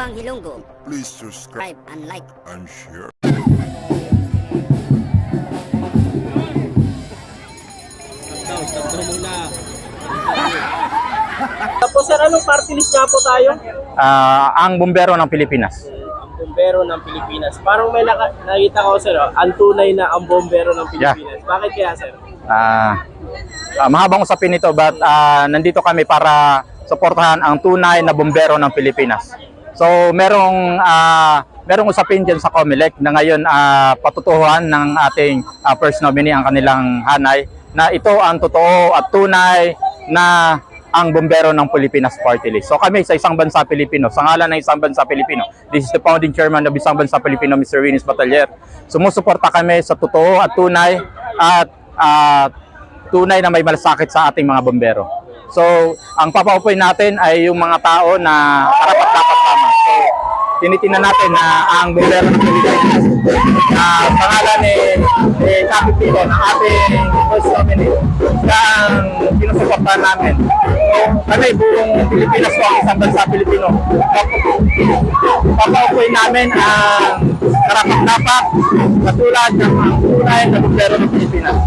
Tabang Ilonggo. Please subscribe Subscribe and like. and share. Stop muna. Tapos sir, anong party list nga po tayo? Ang Bumbero ng Pilipinas. Ang Bombero ng Pilipinas. Parang may nakita ko sir, ang tunay na ang Bombero ng Pilipinas. Bakit kaya sir? Mahabang usapin ito, but nandito kami para suportahan ang tunay na bumbero ng Pilipinas. So merong usapin dyan sa COMELEC na ngayon patutuhan ng ating first nominee, ang kanilang hanay, na ito ang totoo at tunay na ang bumbero ng Pilipinas Party List. So kami sa Isang Bansa Pilipino, sa ngalan ng Isang Bansa Pilipino, this is the founding chairman of Isang Bansa Pilipino, Mr. Winis Batalier. Sumusuporta kami sa totoo at tunay tunay na may malasakit sa ating mga bumbero. So, ang papaupuin natin ay yung mga tao na karapat-dapat lamang. So, tinitingnan natin na ang bumbero ng Pilipinas na pangalan ni Capitino, ng ating first nominee, ang sinusuportahan namin. So, kami buong Pilipinas po ang Isang Bansa Pilipino. Papaupuin namin ang karapat-dapat katulad ng ang tunay na bumbero ng Pilipinas.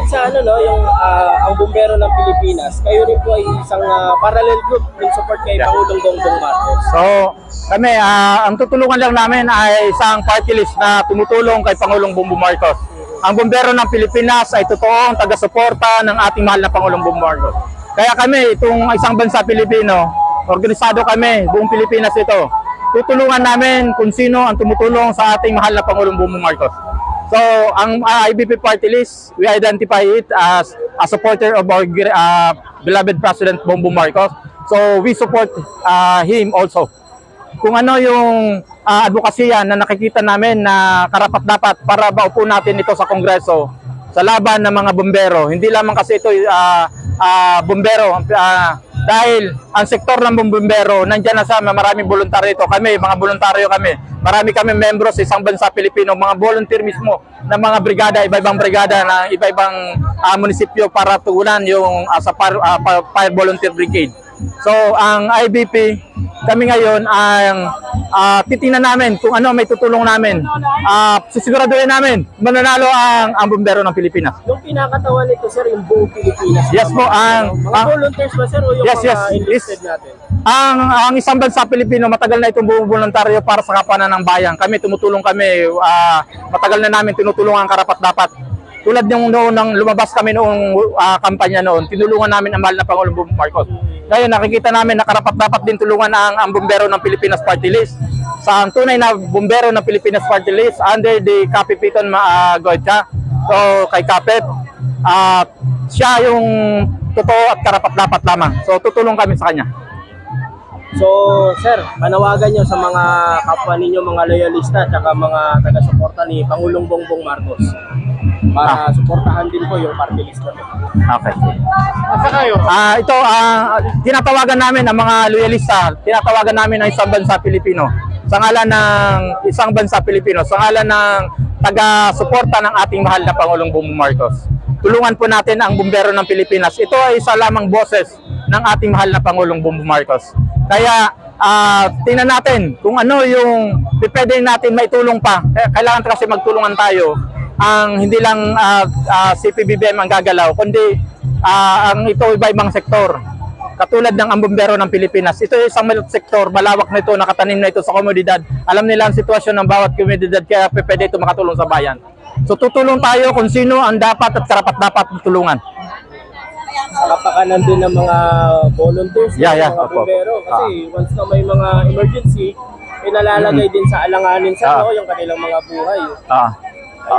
Sa ano no, yung ang Bombero ng Pilipinas, kayo rin po ay isang parallel group in support kay Pangulong Bongbong Marcos. So, kami, ang tutulungan lang namin ay isang party list na tumutulong kay Pangulong Bongbong Marcos. Ang Bombero ng Pilipinas ay totoong taga-suporta ng ating mahal na Pangulong Bongbong Marcos. Kaya kami, itong Isang Bansa Pilipino, organisado kami, buong Pilipinas ito. Tutulungan namin kung sino ang tumutulong sa ating mahal na Pangulong Bongbong Marcos. So, ang IBP party list, we identify it as a supporter of our beloved President Bongbong Marcos. So, we support him also. Kung ano yung advokasya na nakikita namin na karapat-dapat para maupo natin ito sa Kongreso sa laban ng mga bumbero. Hindi lamang kasi ito bumbero, dahil ang sektor ng bumbero, nandiyan na sa maraming voluntaryo ito. Kami, mga voluntaryo kami. Marami kami membro sa Isang Bansa Pilipino, mga volunteer mismo ng mga brigada, iba-ibang brigada ng iba-ibang munisipyo para tugunan yung sa fire volunteer brigade. So, ang IBP, kami ngayon ang titingnan namin kung ano may tutulong namin. Sisiguraduhin namin mananalo ang bumbero ng Pilipinas. Yung kinakatawan nito sir, yung buong Pilipinas. Yes po, mga volunteers ba sir o yung mga enlisted natin? Ang Isang Bansa Pilipino, matagal na itong voluntaryo para sa kapakanan ng bayan. Kami, tumutulong kami, matagal na namin tinutulungan ang karapat-dapat. Tulad yung noon nang lumabas kami noong kampanya noon, tinulungan namin ang mahal na Pangulong Bongbong Marcos. Ngayon, nakikita namin na karapat-dapat din tulungan ang bumbero ng Pilipinas Party List. Sa tunay na bumbero ng Pilipinas Party List, under the Kapipiton Goitcha, so kay Kapit, siya yung totoo at karapat-dapat lamang. So, tutulong kami sa kanya. So, sir, panawagan nyo sa mga kapwa ninyo, mga loyalista, at mga taga-suporta ni Pangulong Bongbong Marcos para suportahan din po yung party list na ito. Okay. Ito, tinatawagan namin ang mga loyalista, tinatawagan namin ang Isang Bansa Pilipino. Sa ngalan ng Isang Bansa Pilipino, sa ngalan ng taga-suporta ng ating mahal na Pangulong Bongbong Marcos. Tulungan po natin ang bumbero ng Pilipinas. Ito ay isa lamang boses ng ating mahal na Pangulong Bongbong Marcos. Kaya tingnan natin kung ano yung pwede natin maitulong pa. Kailangan kasi magtulungan tayo. Ang hindi lang si PBBM ang gagalaw, kundi ang ito iba-ibang sektor. Katulad ng ang bumbero ng Pilipinas. Ito ay isang sektor, malawak na ito, nakatanim na ito sa komunidad. Alam nila ang sitwasyon ng bawat komunidad, kaya pwede ito makatulong sa bayan. So tutulong tayo kung sino ang dapat at karapat-dapat tulungan. Kapakanan din ng mga volunteers, Yeah. mga bumbero. Kasi once na may mga emergency, inalalagay din sa alanganin sa yung kanilang mga buhay.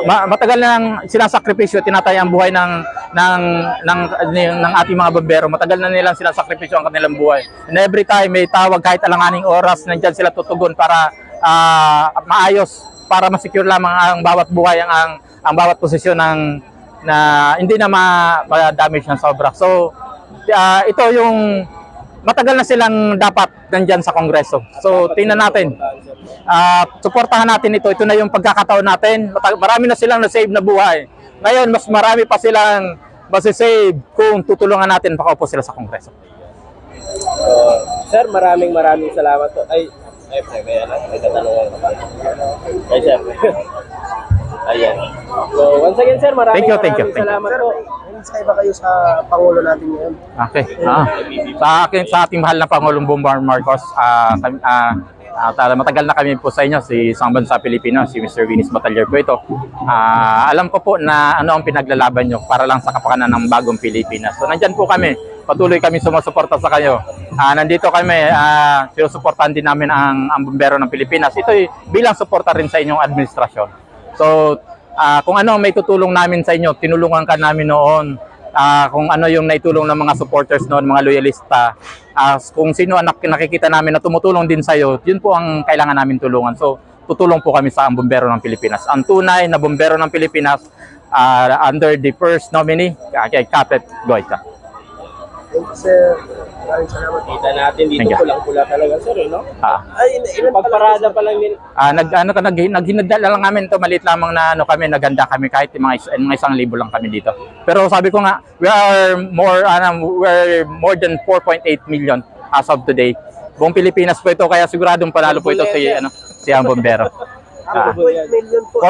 Matagal na nang sinasakripisyo, tinataya ang buhay ng ating mga bumbero. Matagal na nilang sinasakripisyo ang kanilang buhay. And every time may tawag, kahit alanganing oras, nandiyan sila tutugon para maayos, para ma-secure lamang ang bawat buhay, ang bawat posisyon na hindi na ma-damage ng sobra. So, ito yung matagal na silang dapat nandyan sa Kongreso. So, tingnan natin. Suportahan natin ito. Ito na yung pagkakataon natin. Marami na silang na-save na buhay. Ngayon, mas marami pa silang masisave kung tutulungan natin makaupo sila sa Kongreso. Sir, maraming salamat po. Ay, may katanungan ka pa. Ay, sir. Ayan. So, once again, sir, maraming salamat po. Sa iba kayo sa Pangulo natin ngayon. Okay. Sa ating mahal na Pangulong Bongbong Marcos, matagal na kami po sa inyo, si isang bansa Pilipino, si Mr. Venus Batalyer po ito. Alam ko po na ano ang pinaglalaban nyo para lang sa kapakanan ng bagong Pilipinas. So nandyan po kami, patuloy kami sumusuporta sa kayo. Nandito kami, sinusuportahan din namin ang bumbero ng Pilipinas. Ito bilang suporta rin sa inyong administrasyon. So kung ano may tutulong namin sa inyo, tinulungan ka namin noon. Kung ano yung naitulong ng mga supporters noon, mga loyalista, kung sino ang nakikita namin na tumutulong din sa iyo, yun po ang kailangan namin tulungan. So, tutulong po kami sa bumbero ng Pilipinas. Ang tunay na bumbero ng Pilipinas under the first nominee, kay Capet Goyta. Thank you, sir. Maraming salamat. Kita natin dito, pulang-pula talaga, sir, no? Ay, ilan Pagparada pa lang din. Naghinagdala lang namin to, maliit lamang na kami, naganda kami kahit mga 1,000 lang kami dito. Pero sabi ko nga, we're more than 4.8 million as of today. Buong Pilipinas po ito, kaya siguradong panalo po ito si ang bombero. 4.8.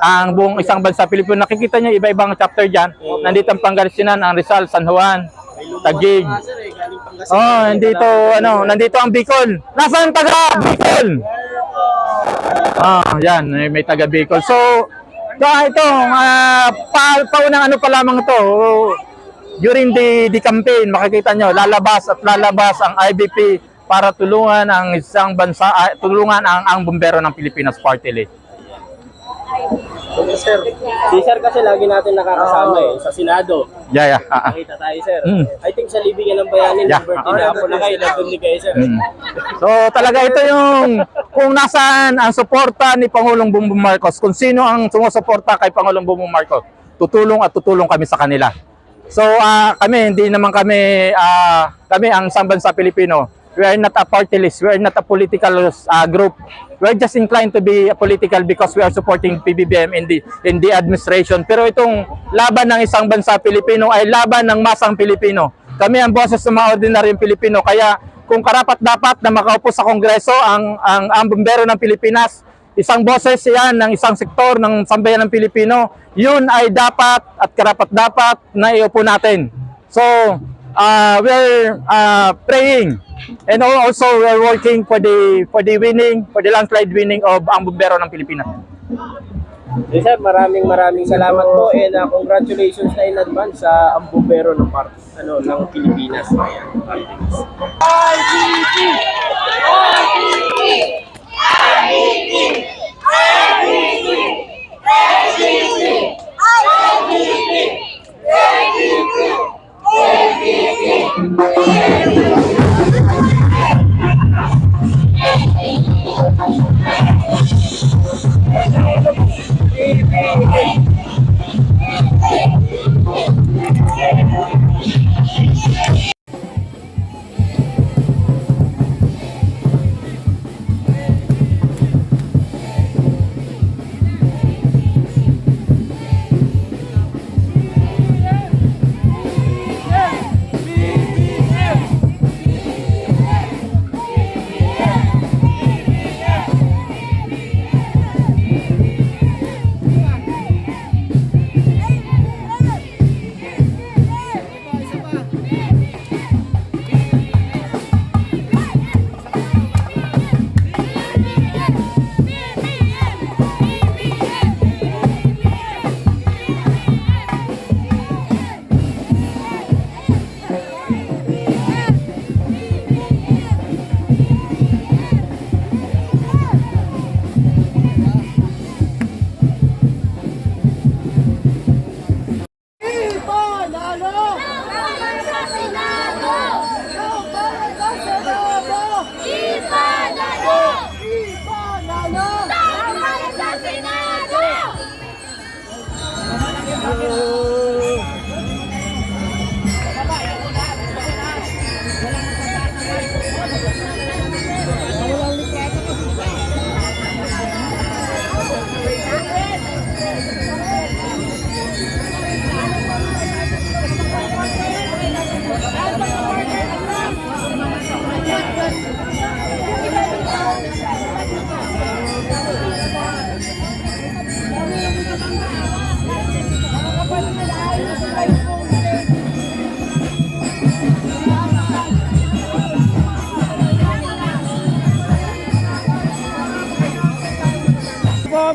Ang buong isang bansa Pilipinas, nakikita niyo iba-ibang chapter diyan. Nandito ang Pangasinan, ang Rizal, San Juan, Taguig. Nandito ang Bicol. Nasaan taga Bicol? Yan, may taga Bicol. So, ito, paunang pa lamang to. During the campaign, makikita nyo, lalabas ang IBP para tulungan ang isang bansa, tulungan ang bumbero ng Pilipinas Party List. Sir, si sir kasi lagi natin nakakasama sa Senado. Yeah. Nakita tayo, sir. I think sa libingan ng bayanin, birthday na ako na kayo, nandun ni kayo, sir. So talaga ito yung kung nasaan ang suporta ni Pangulong Bongbong Marcos, kung sino ang sumusuporta kay Pangulong Bongbong Marcos, tutulong kami sa kanila. So kami, hindi naman kami ang isang bansa Pilipino. We are not a party list. We are not a political group. We are just inclined to be political because we are supporting PBBM in the administration. Pero itong laban ng isang bansa Pilipino ay laban ng masang Pilipino. Kami ang boses ng mga ordinaryong Pilipino. Kaya kung karapat-dapat na makaupo sa Kongreso ang bumbero ng Pilipinas, isang boses yan ng isang sektor ng sambayan ng Pilipino, yun ay dapat at karapat-dapat na iupo natin. So, we're praying. And also we're working for the landslide winning of ang bumbero ng Pilipinas. Yes, sir, maraming salamat po and congratulations na in advance sa ang bumbero ng ng Pilipinas.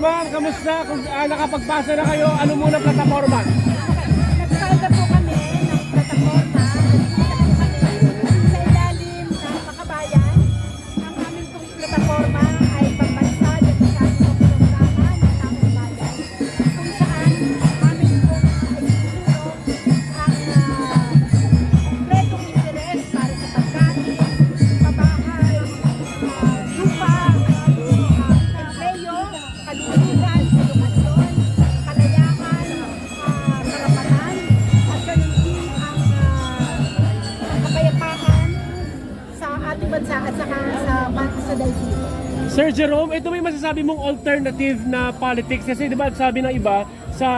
ma'am, kamusta? Kung nakapagpasa na kayo, ano muna plataforma? Nagsalda po kami ng plataforma sa ilalim ng Makabayan. Ang aming pong plataforma ay pambansa at sa ating programa ng Taong Bayan, kung saan aming pong isinulong ang kompletong interes para sa pagkain, pabahay, lupa, leyo, kalusugan, edukasyon, kalayahan, karapatan, at ganun din ang kapayapaan sa ating bansa at saka sa daigdig. Sir Jerome, ito may masasabi mong alternative na politics kasi di ba sabi ng iba sa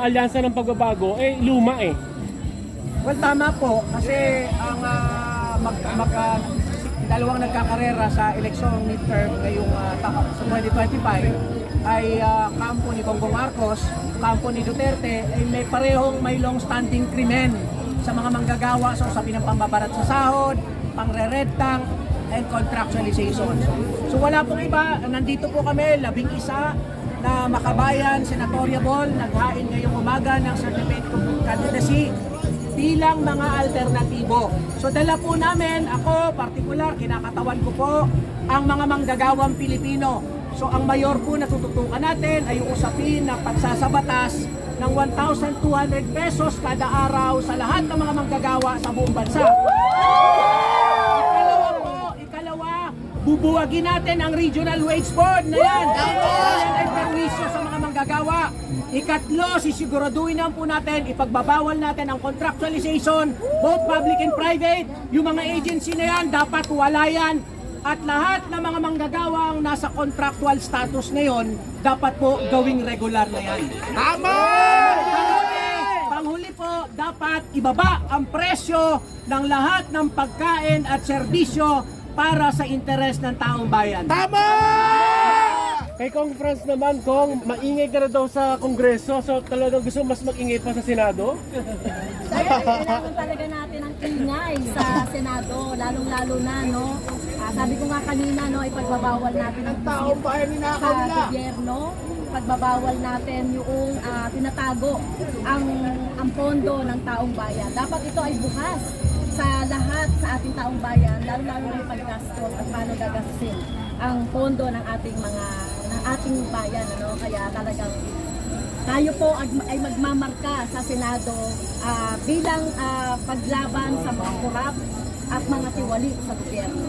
alyansa ng pagbabago, luma eh. Well, tama po kasi ang dalawang nagkakarera sa eleksyon midterm ngayong sa 2025 ay kampo ni Bongbong Marcos, kampo ni Duterte ay may long-standing krimen sa mga manggagawa sa usapin ng pambabarat sa sahod, pangreretang, and contractualization. So wala pong iba, nandito po kami, 11 na makabayan, senatoriable, naghain ngayong umaga ng certificate of candidacy bilang mga alternatibo. So dala po namin, ako particular, kinakatawan ko po ang mga manggagawang Pilipino. So ang mayor po na tututukan natin ay yung usapin na pagsasabatas ng 1,200 pesos kada araw sa lahat ng mga manggagawa sa buong bansa. Ikalawa, bubuwagin natin ang Regional Wage Board na yan. Yan ay perwisyo sa mga manggagawa. Ikatlo, sisiguraduhin na po natin, ipagbabawal natin ang contractualization, both public and private. Yung mga agency na yan, dapat wala yan. At lahat ng mga manggagawang nasa contractual status ngayon, dapat po gawing regular na yan. Tama! Panghuli po, dapat ibaba ang presyo ng lahat ng pagkain at serbisyo para sa interes ng taong bayan. Kay Kong Franz naman, Kong, maingay ka na daw sa Kongreso, so talagang gusto mas mag-ingay pa sa Senado? Kailangan talaga natin ang ingay sa Senado, lalong-lalo na, no? Sabi ko nga kanina, no, ipagbabawal natin ang taong bayan sa gobyerno, pagbabawal natin yung tinatago ang pondo ng taong bayan. Dapat ito ay bukas sa lahat sa ating taong bayan, lalo-lalo na yung paggastos at paano gagastusin ang pondo ng ating bayan, ano? Kaya talagang tayo po ay magmamarka sa Senado bilang paglaban sa mga korap at mga tiwali sa gobyerno.